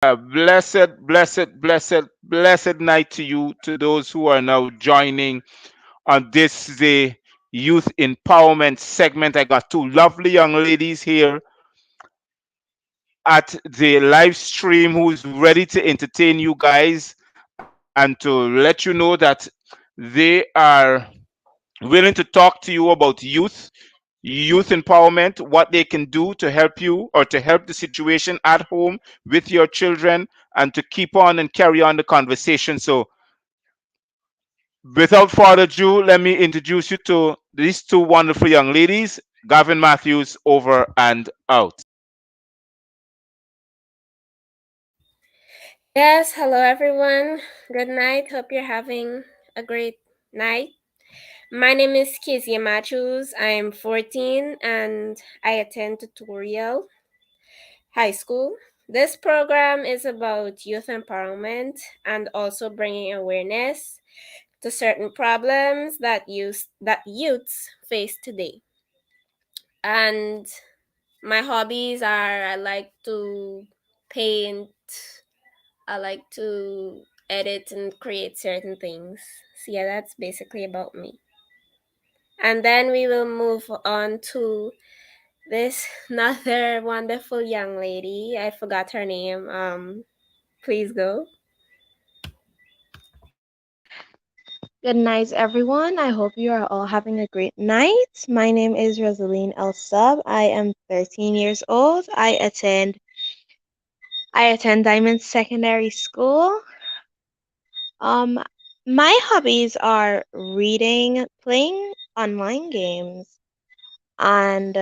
Blessed night to you, to those who are now joining on this the youth empowerment segment. I got two lovely young ladies here at the live stream who's ready to entertain you guys and to let you know that they are willing to talk to you about youth empowerment, what they can do to help you or to help the situation at home with your children, and to keep on and carry on the conversation. So, without further ado, let me introduce you to these two wonderful young ladies. Gavin Matthews, over and out. Yes, hello everyone. Good night. Hope you're having a great night. My name is Kezia Matthews. I am 14 and I attend tutorial high school. This program is about youth empowerment and also bringing awareness to certain problems that youths face today. And my hobbies are I like to paint, I like to edit and create certain things. So yeah, that's basically about me. And then we will move on to this another wonderful young lady. I forgot her name. Please go. Good night, everyone. I hope you are all having a great night. My name is Rosaline Elsa. I am 13 years old. I attend Diamond Secondary School. Um, my hobbies are reading, playing online games, and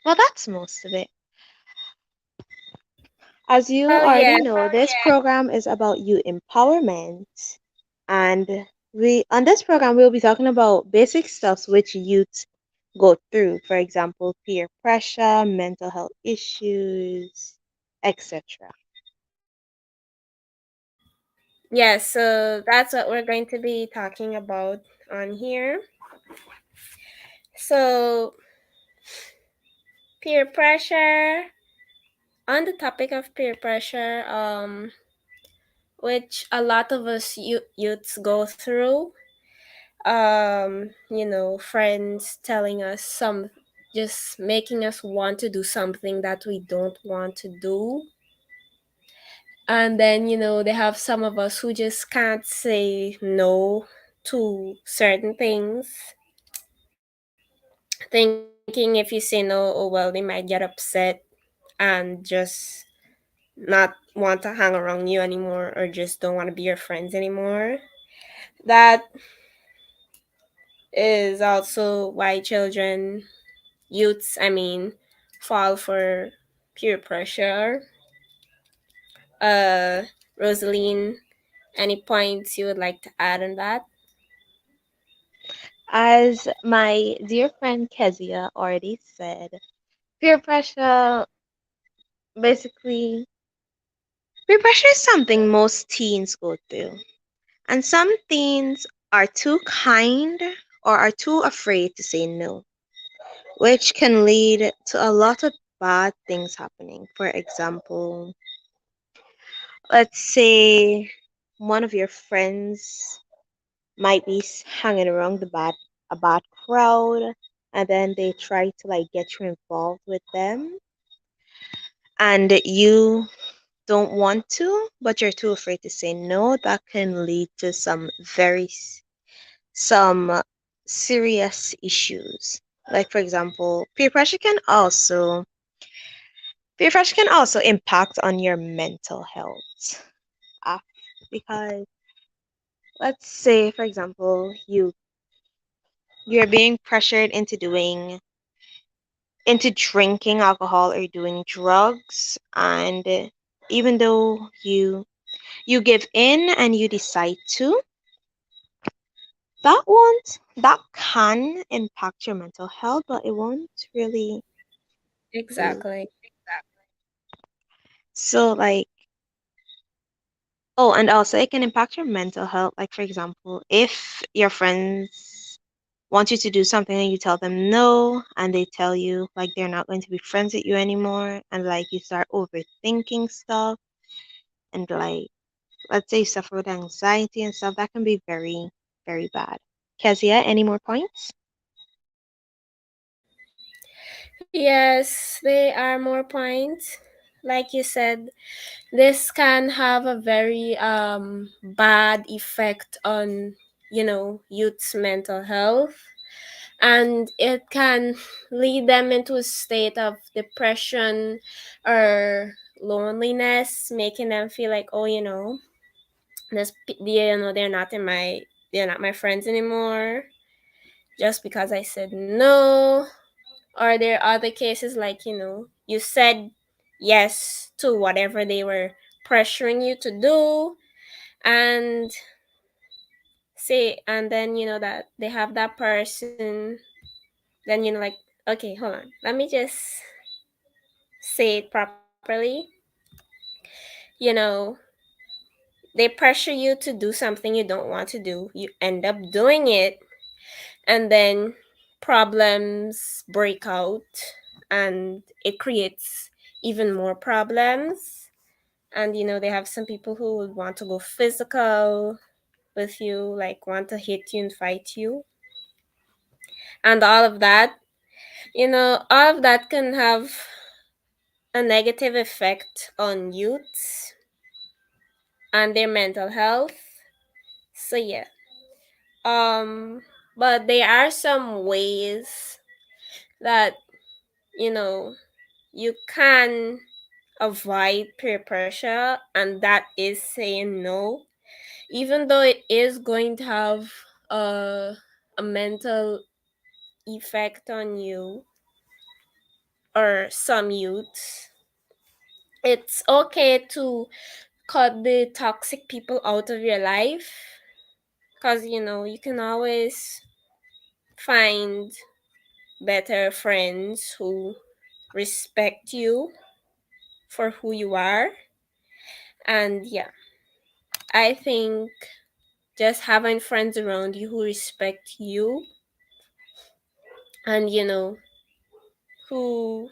well, that's most of it. As you Oh already yeah. know, this program is about youth empowerment, and we on this program we'll be talking about basic stuffs which youth go through. For example, peer pressure, mental health issues, etc. Yeah, so that's what we're going to be talking about on here. So peer pressure. On the topic of peer pressure, which a lot of us youths go through, friends telling us just making us want to do something that we don't want to do. And then, they have some of us who just can't say no to certain things, thinking if you say no, oh well, they might get upset and just not want to hang around you anymore or just don't want to be your friends anymore. That is also why youths, fall for peer pressure. Uh, Rosaline, any points you would like to add on that? As my dear friend Kezia already said, peer pressure basically peer pressure is something most teens go through. And some teens are too kind or are too afraid to say no, which can lead to a lot of bad things happening. For example, let's say one of your friends might be hanging around a bad crowd, and then they try to like get you involved with them, and you don't want to, but you're too afraid to say no. That can lead to some serious issues. Like for example, peer pressure can also impact on your mental health. Ah, because let's say for example, you're being pressured into drinking alcohol or doing drugs, and even though you give in and you decide to, that can impact your mental health, but it won't really do. Exactly. So like, oh, and also it can impact your mental health. Like for example, if your friends want you to do something and you tell them no, and they tell you like they're not going to be friends with you anymore, and like you start overthinking stuff, and like let's say you suffer with anxiety and stuff, that can be very, very bad. Kezia, any more points? Yes, there are more points. Like you said, this can have a very bad effect on, youth's mental health, and it can lead them into a state of depression or loneliness, making them feel like, oh, they're not my friends anymore just because I said no. Or there are other cases like, you said yes to whatever they were pressuring you to do, and then that they have that person, then like, okay, hold on, let me just say it properly. You know, they pressure you to do something you don't want to do, you end up doing it, and then problems break out, and it creates even more problems. And they have some people who would want to go physical with you, like want to hit you and fight you, and all of that can have a negative effect on youths and their mental health. So yeah, um but there are some ways that you know you can avoid peer pressure, and that is saying no, even though it is going to have a, a mental effect on you or some youths. It's okay to cut the toxic people out of your life, because you can always find better friends who respect you for who you are. And yeah, I think just having friends around you who respect you, and who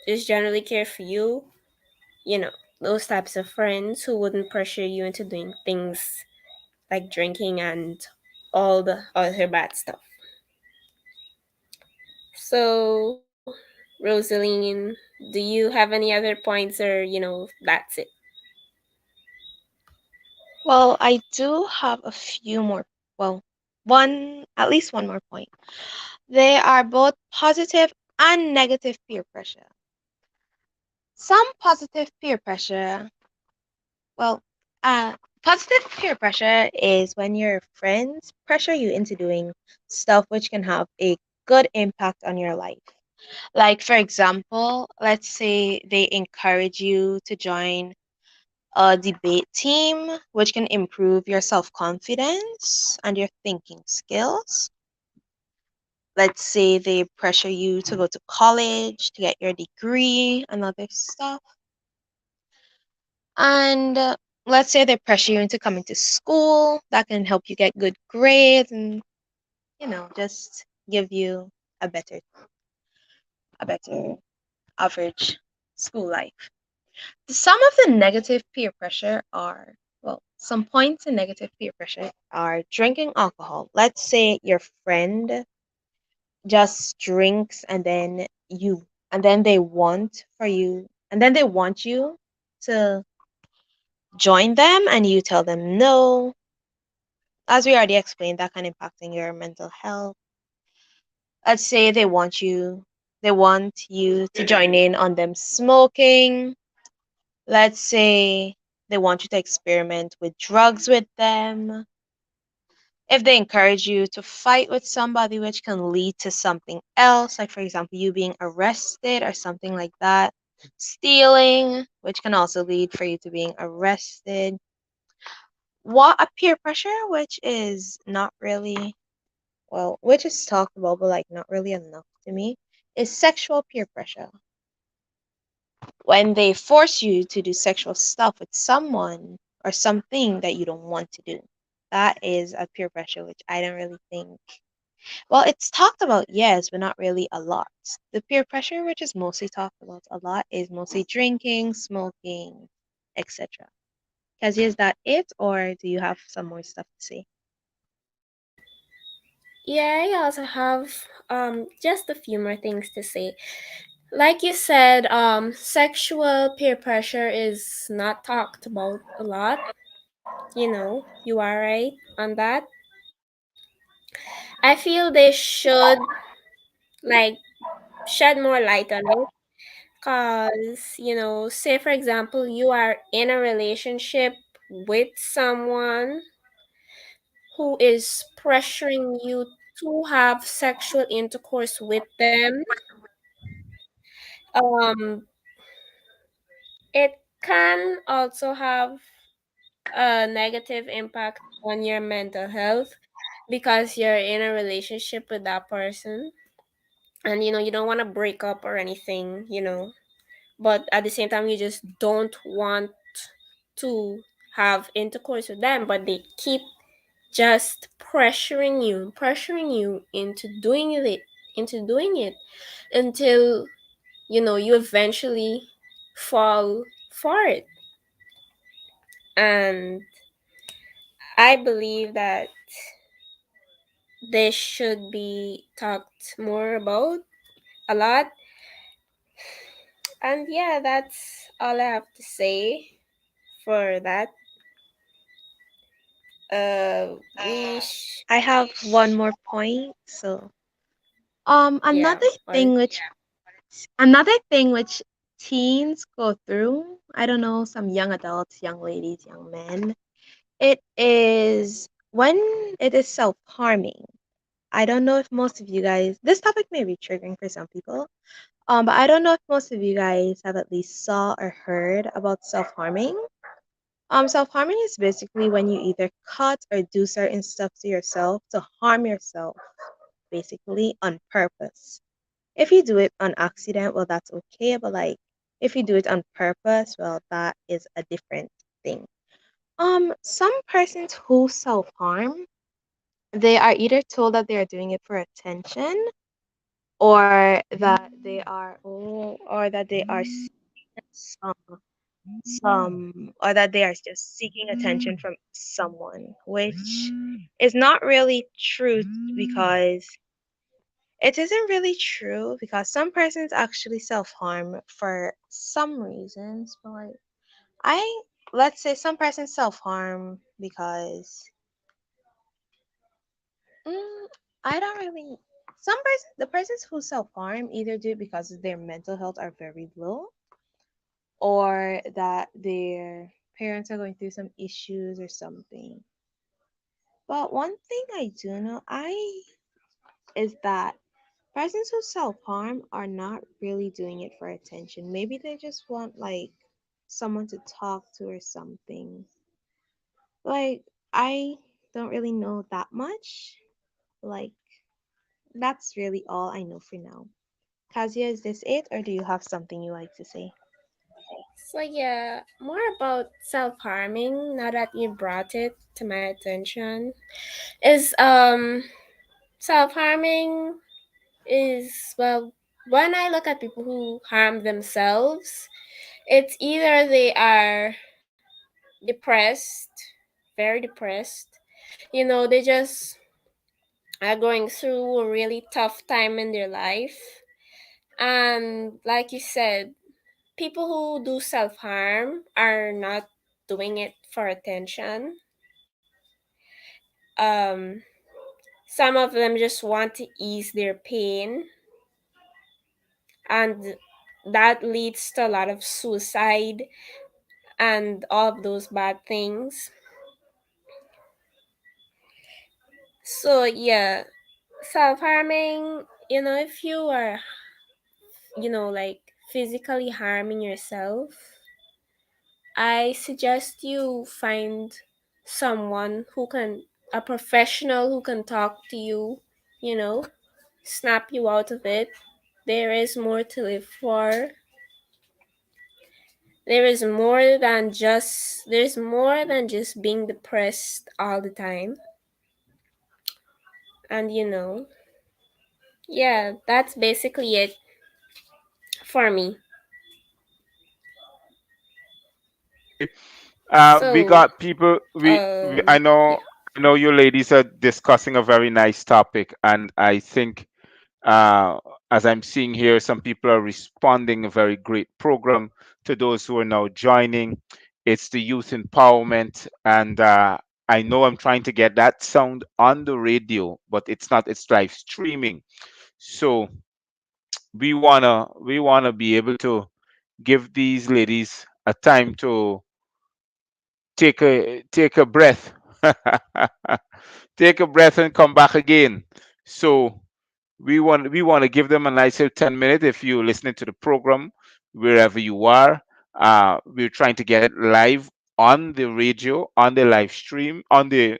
just generally care for you, you know those types of friends who wouldn't pressure you into doing things like drinking and all the other bad stuff. So, Rosaline, do you have any other points, or that's it? Well, I do have a few more. Well, one, at least one more point. They are both positive and negative peer pressure. Some positive peer pressure, well, positive peer pressure is when your friends pressure you into doing stuff which can have a good impact on your life. Like, for example, let's say they encourage you to join a debate team, which can improve your self confidence and your thinking skills. Let's say they pressure you to go to college to get your degree and other stuff. And let's say they pressure you into coming to school that can help you get good grades and, just give you a better, a better average school life. Some of the negative peer pressure are, well, some points in negative peer pressure are drinking alcohol. Let's say your friend just drinks and then they want for you, and then they want you to join them and you tell them no. As we already explained, that can impacting your mental health. Let's say they want you to join in on them smoking. Let's say they want you to experiment with drugs with them. If they encourage you to fight with somebody, which can lead to something else, like for example, you being arrested or something like that. Stealing, which can also lead for you to being arrested. What a peer pressure, which is not really, well, which is talked about, but like not really enough to me, is sexual peer pressure. When they force you to do sexual stuff with someone or something that you don't want to do. That is a peer pressure, which I don't really think. Well, it's talked about, yes, but not really a lot. The peer pressure, which is mostly talked about a lot, is mostly drinking, smoking, etc. Kezia, is that it, or do you have some more stuff to say? Yeah, I also have just a few more things to say. Like you said, sexual peer pressure is not talked about a lot. You know, you are right on that. I feel they should like shed more light on it. Cause, say for example, you are in a relationship with someone who is pressuring you to have sexual intercourse with them. Um, it can also have a negative impact on your mental health because you're in a relationship with that person and you don't want to break up or anything, but at the same time you just don't want to have intercourse with them, but they keep just pressuring you into doing it until you eventually fall for it. And I believe that this should be talked more about a lot. And yeah, that's all I have to say for that. We I have one more point. So, yeah, well, another thing which teens go through, I don't know, some young adults, young ladies, young men, it is when it is self-harming. I don't know if most of you guys, this topic may be triggering for some people, but I don't know if most of you guys have at least saw or heard about self-harming. Self-harming is basically when you either cut or do certain stuff to yourself to harm yourself, basically on purpose. If you do it on accident, well, that's okay, but like if you do it on purpose, well, that is a different thing. Some persons who self-harm, they are either told that they are doing it for attention, or that they are some or that they are just seeking attention from someone, which is not really true because it isn't really true because some persons actually self-harm for some reasons, but like I let's say some persons self-harm because mm, I don't really the persons who self-harm either do it because their mental health are very low or that their parents are going through some issues or something. But one thing I do know I is that persons who self-harm are not really doing it for attention. Maybe they just want like someone to talk to or something. Like I don't really know that much. Like that's really all I know for now. Kazia, is this it or do you have something you like to say? so yeah, more about self-harming now that you brought it to my attention is self-harming is, well, when I look at people who harm themselves, it's either they are depressed, very depressed, they just are going through a really tough time in their life. And like you said, people who do self harm are not doing it for attention. Um, some of them just want to ease their pain, and that leads to a lot of suicide and all of those bad things. So, yeah, self harming, if you are, like physically harming yourself, I suggest you find someone a professional who can talk to you, you know, snap you out of it. There is more to live for. There's more than just being depressed all the time. And yeah, that's basically it for me. Okay. We So, got people. um, yeah. I know you ladies are discussing a very nice topic, and I think, uh, as I'm seeing here, some people are responding a very great program to those who are now joining. It's the youth empowerment, and I know I'm trying to get that sound on the radio, but it's not. It's live streaming, so we wanna be able to give these ladies a time to take a breath. Take a breath and come back again. So we want to give them a nice little 10 minutes if you're listening to the program wherever you are. We're trying to get it live on the radio, on the live stream, on the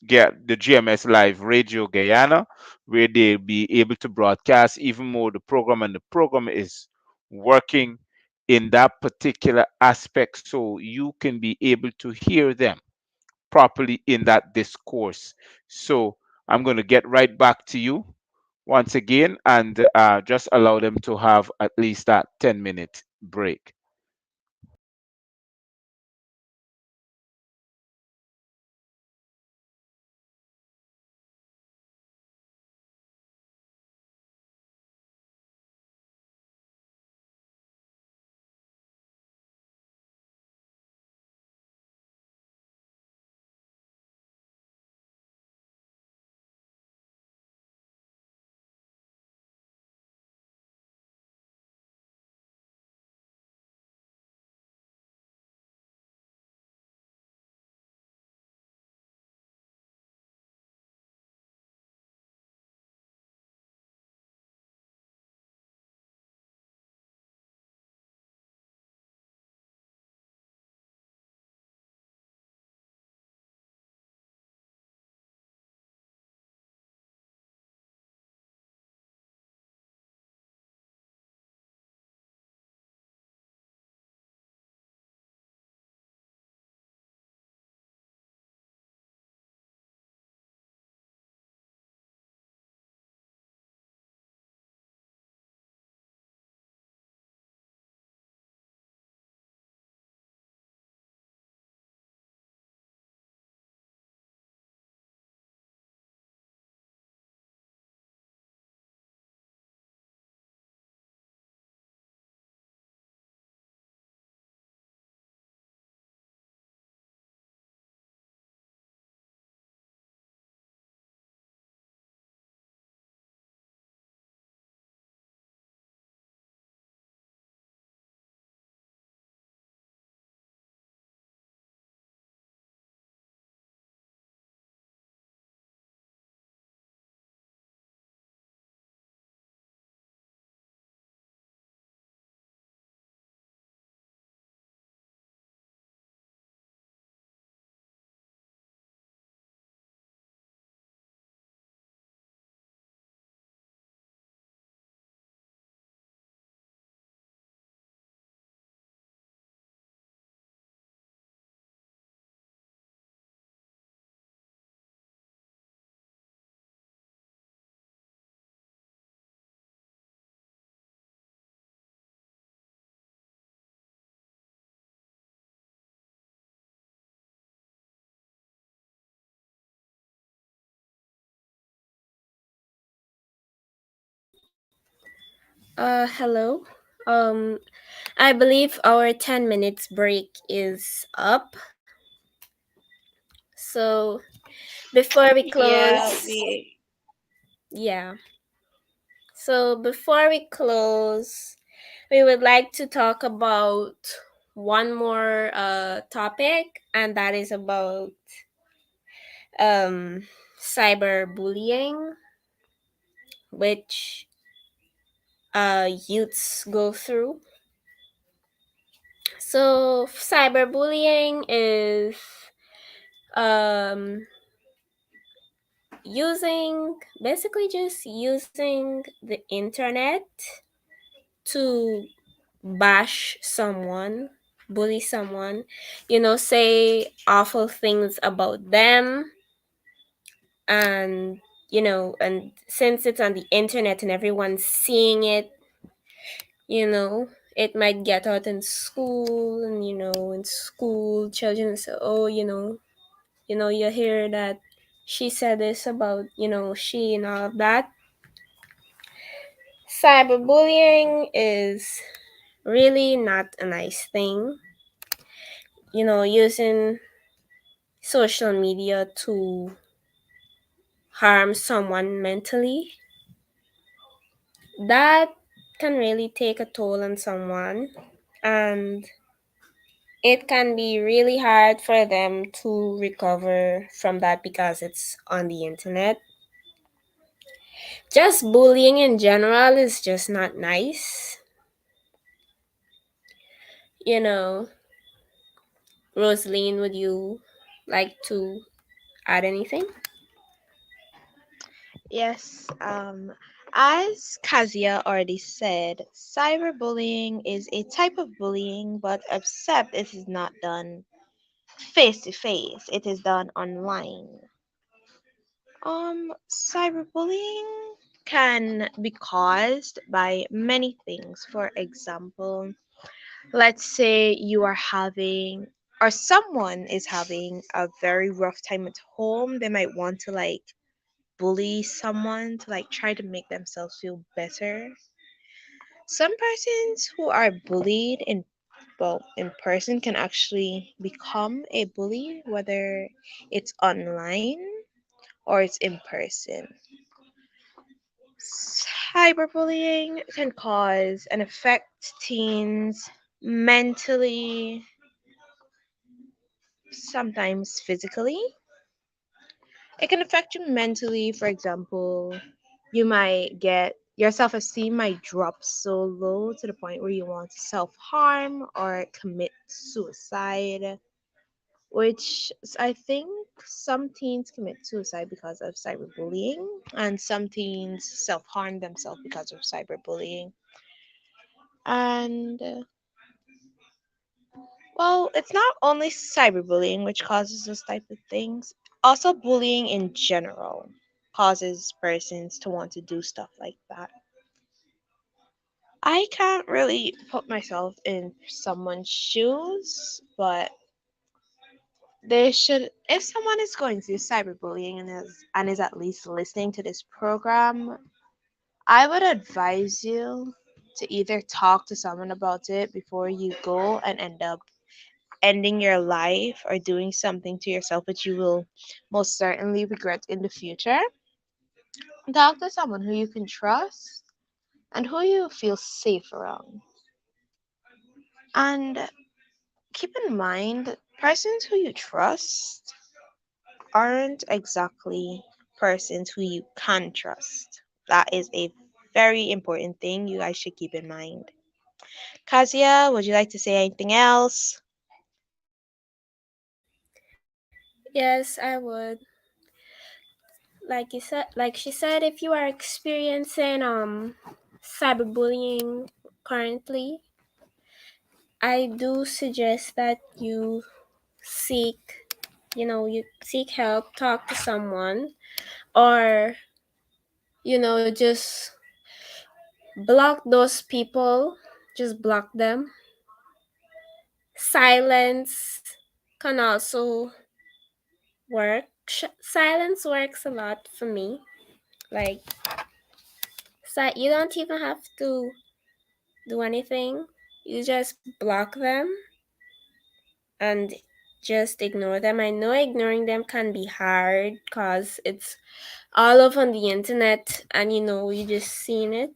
GMS Live Radio Guyana, where they'll be able to broadcast even more the program, and the program is working in that particular aspect so you can be able to hear them properly in that discourse. So I'm going to get right back to you once again, and just allow them to have at least that 10-minute break. Hello. Um, I believe our 10 minutes break is up. So before we Yeah, close, we yeah. So before we close, we would like to talk about one more topic, and that is about um cyberbullying, which youths go through. So cyberbullying is um using basically just using the internet to bash someone, bully someone, say awful things about them, and And since it's on the internet and everyone's seeing it, it might get out in school, and in school children say, oh, you hear that she said this about, she and all of that. Cyberbullying is really not a nice thing. Using social media to harm someone mentally, that can really take a toll on someone, and it can be really hard for them to recover from that because it's on the internet. Just bullying in general is just not nice. You know, Rosaline, would you like to add anything? Yes, as Kazia already said, cyberbullying is a type of bullying, but except it is not done face to face, it is done online. Cyberbullying can be caused by many things. For example, let's say you are having, or someone is having a very rough time at home. They might want to like bully someone to like try to make themselves feel better. Some persons who are bullied in person can actually become a bully, whether it's online or it's in person. Cyberbullying can cause and affect teens mentally, sometimes physically. It can affect you mentally. For example, you might get your self esteem might drop so low to the point where you want to self harm or commit suicide, which I think some teens commit suicide because of cyberbullying, and some teens self harm themselves because of cyberbullying. And well, it's not only cyberbullying which causes those type of things. Also, bullying in general causes persons to want to do stuff like that. I can't really put myself in someone's shoes, but they should. If someone is going through cyberbullying and is at least listening to this program, I would advise you to either talk to someone about it before you go and end up ending your life or doing something to yourself which you will most certainly regret in the future. Talk to someone who you can trust and who you feel safe around. And keep in mind, persons who you trust aren't exactly persons who you can trust. That is a very important thing you guys should keep in mind. Kazia, would you like to say anything else? Yes, I would. Like she said, if you are experiencing cyberbullying currently, I do suggest that seek you seek help, talk to someone, or just block those people. Just block them. Silence can also work. Silence works a lot for me. Like, you don't even have to do anything. You just block them and just ignore them. I know ignoring them can be hard because it's all over on the internet, and you just seen it,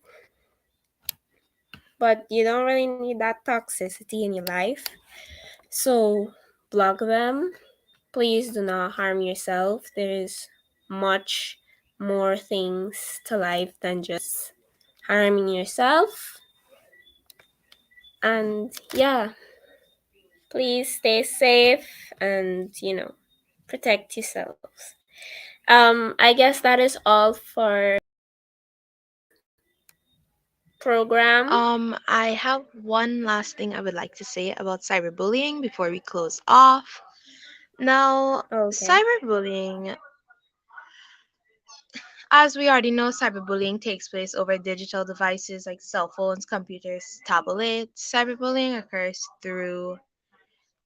but you don't really need that toxicity in your life. So block them. Please do not harm yourself. There is much more things to life than just harming yourself. And yeah, please stay safe and protect yourselves. I guess that is all for program. I have one last thing I would like to say about cyberbullying before we close off. Now, Okay. cyberbullying, As we already know, cyberbullying takes place over digital devices like cell phones, computers, tablets. Cyberbullying occurs through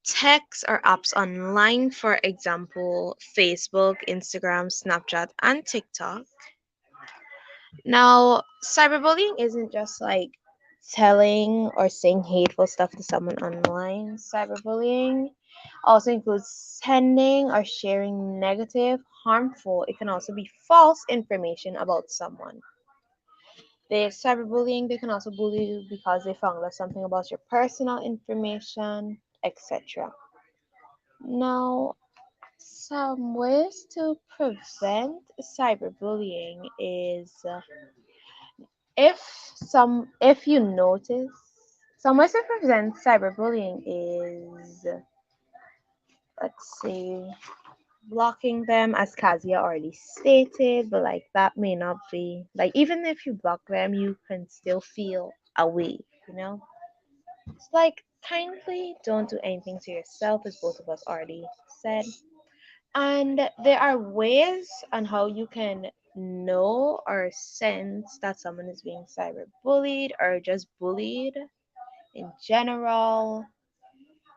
text or apps online, for example, Facebook, Instagram, Snapchat, and TikTok. Now, cyberbullying isn't just like telling or saying hateful stuff to someone online. Cyberbullying also includes sending or sharing negative, harmful, it can also be false information about someone. They cyberbullying, they can also bully you because they found out something about your personal information, etc. Now, some ways to prevent cyberbullying is if if you notice some ways to prevent cyberbullying is, let's see, blocking them, as Kazia already stated, but like that may not be like, even if you block them you can still feel away, you know. It's like, kindly don't do anything to yourself, as both of us already said. And there are ways on how you can know or sense that someone is being cyberbullied or just bullied in general.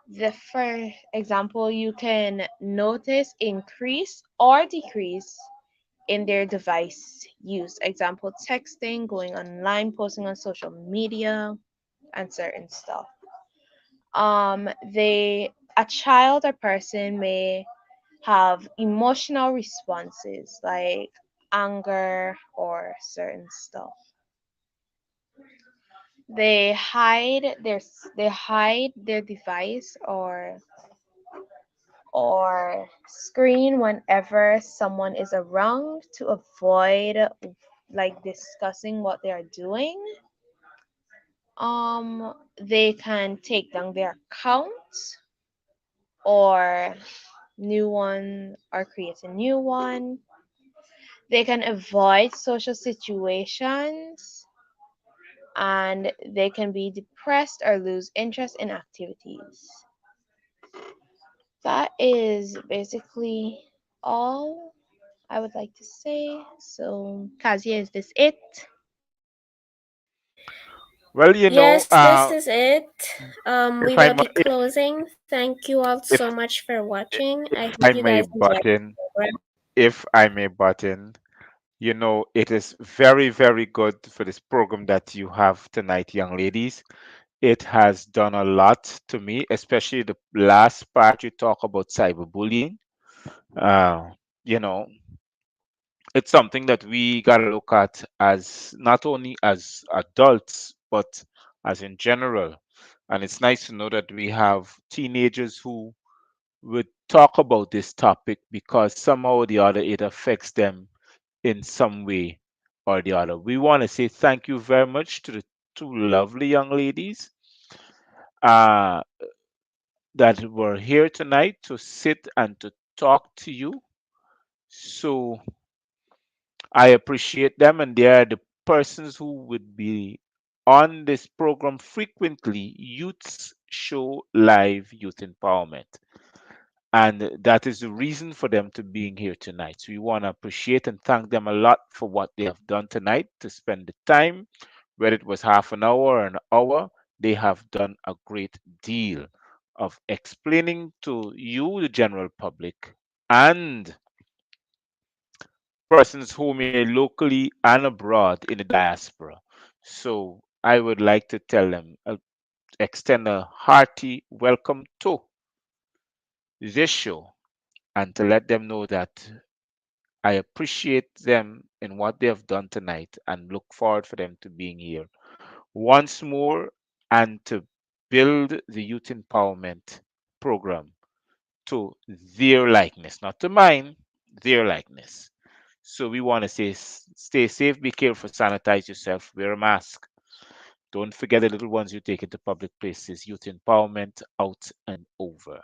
The for example, you can notice increase or decrease in their device use. Example, texting, going online, posting on social media, and certain stuff. They a child or person may have emotional responses like anger or certain stuff. They hide their device or screen whenever someone is around to avoid like discussing what they are doing. They can take down their accounts or new one or create a new one. They can avoid social situations and they can be depressed or lose interest in activities. That is basically all I would like to say. So, Kazia, is this it? Well, Yes, this is it. We if will I'm be closing. Thank you all so if much for watching. I if hope you I guys may enjoyed butt the in, program. if I may butt in, it is very, very good for this program that you have tonight, young ladies. It has done a lot to me, especially the last part you talk about cyberbullying. Uh, you know, it's something that we got to look at as not only as adults, but as in general. And it's nice to know that we have teenagers who would talk about this topic because somehow or the other it affects them in some way or the other. We want to say thank you very much to the two lovely young ladies uh, that were here tonight to sit and to talk to you. So I appreciate them, and they are the persons who would be on this program frequently. Youths show live youth empowerment. And that is the reason for them to being here tonight. So we want to appreciate and thank them a lot for what they have done tonight to spend the time, whether it was half an hour or an hour. They have done a great deal of explaining to you, the general public, and persons who may locally and abroad in the diaspora. So I would like to tell them, extend a hearty welcome to this show and to let them know that I appreciate them in what they have done tonight and look forward for them to being here once more and to build the youth empowerment program to their likeness, not to mine, their likeness. So we want to say stay safe, be careful, sanitize yourself, wear a mask. Don't forget the little ones you take into public places. Youth empowerment out and over.